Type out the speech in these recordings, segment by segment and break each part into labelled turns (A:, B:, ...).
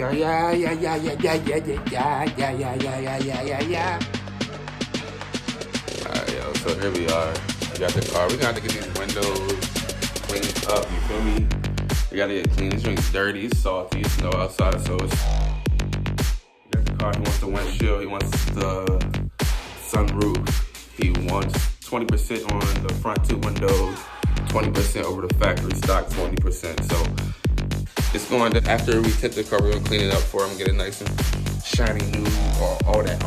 A: Alright, yo, so here we are. We got the car. We're gonna have to get these windows cleaned up, you feel me? We gotta get clean. This drink's dirty, it's salty, it's snow outside, so it's... We got the car, he wants the windshield, he wants the sunroof, he wants 20% on the front two windows, 20% over the factory stock, 20%. So it's going to, after we tint the car, we're gonna clean it up for him, get it nice and shiny new, all that.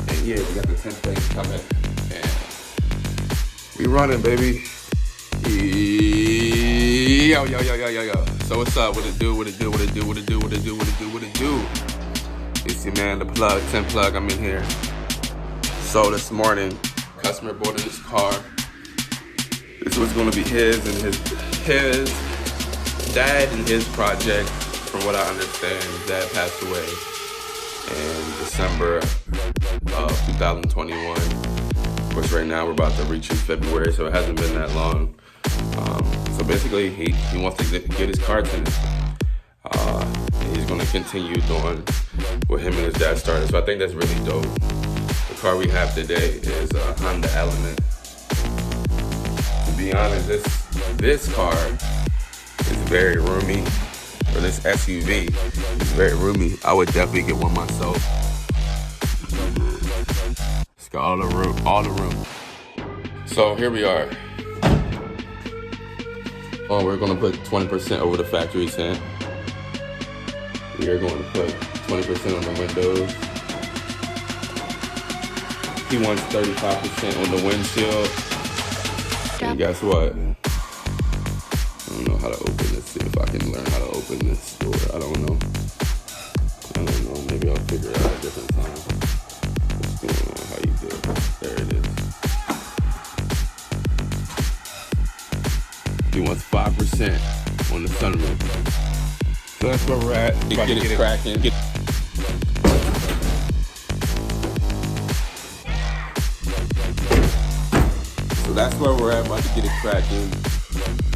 A: And yeah, we got the tint things coming, and we running, baby. Yo. So what's up? What it do? It's your man, the plug, Tint Plug. I'm in here. So this morning, customer bought in this car. This was gonna be his dad and his project. From what I understand, his dad passed away in December of 2021. Of course, right now we're about to reach in February, so it hasn't been that long. So basically, he wants to get his car tinted. He's gonna continue doing what him and his dad started. So I think that's really dope. The car we have today is a Honda Element. To be honest, this car is very roomy. Or this SUV is very roomy. I would definitely get one myself. It's got all the room. So here we are. Oh, we're gonna put 20% over the factory tint. We are going to put 20% on the windows. He wants 35% on the windshield. And guess what? I don't know how to open this. See if I can learn how to open this door. I don't know. Maybe I'll figure it out at a different time. What's going on? How you do it? There it is. He wants 5% on the sunroof. So that's where we're at. Get it cracking. So that's where we're at. About to get it cracking.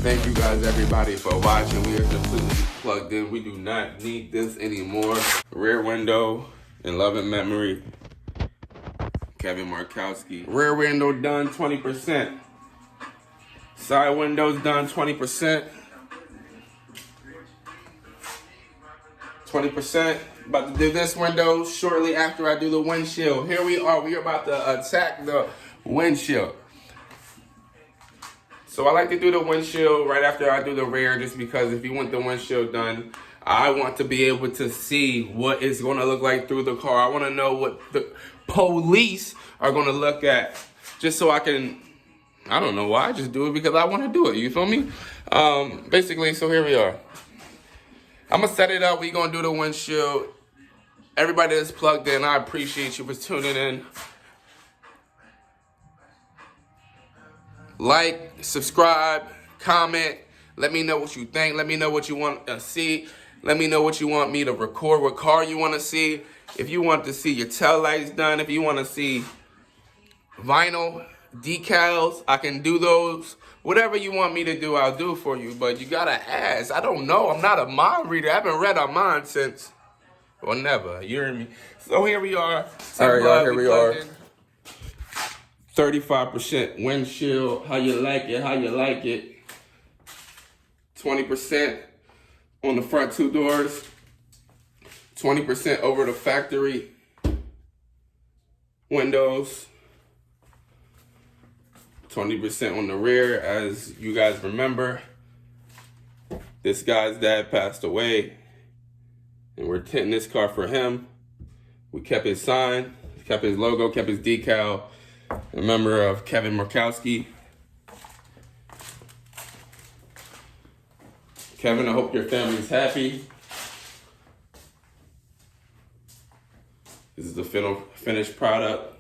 A: Thank you guys, everybody, for watching. We are completely plugged in. We do not need this anymore. Rear window, in love and memory, Kevin Markowski. Rear window done, 20%. Side windows done, 20%. 20%. About to do this window shortly after I do the windshield. Here we are. We are about to attack the windshield. So I like to do the windshield right after I do the rear, just because if you want the windshield done, I want to be able to see what it's going to look like through the car. I want to know what the police are going to look at, just so I can, I don't know why, I just do it because I want to do it, you feel me? Basically, so here we are. I'm going to set it up. We're going to do the windshield. Everybody that's plugged in, I appreciate you for tuning in. Like, subscribe, comment. Let me know what you think. Let me know what you want to see. Let me know what you want me to record, what car you want to see. If you want to see your tail lights done, if you want to see vinyl decals, I can do those. Whatever you want me to do, I'll do for you. But you gotta ask. I don't know. I'm not a mind reader. I haven't read a mind since, well, never. You hear me? So here we are. All right, y'all. Here we are. 35% windshield. How you like it? 20% on the front two doors. 20% over the factory windows. 20% on the rear. As you guys remember, this guy's dad passed away, and we're tinting this car for him. We kept his sign, kept his logo, kept his decal. A member of Kevin Markowski. Kevin, I hope your family's happy. This is the finished product.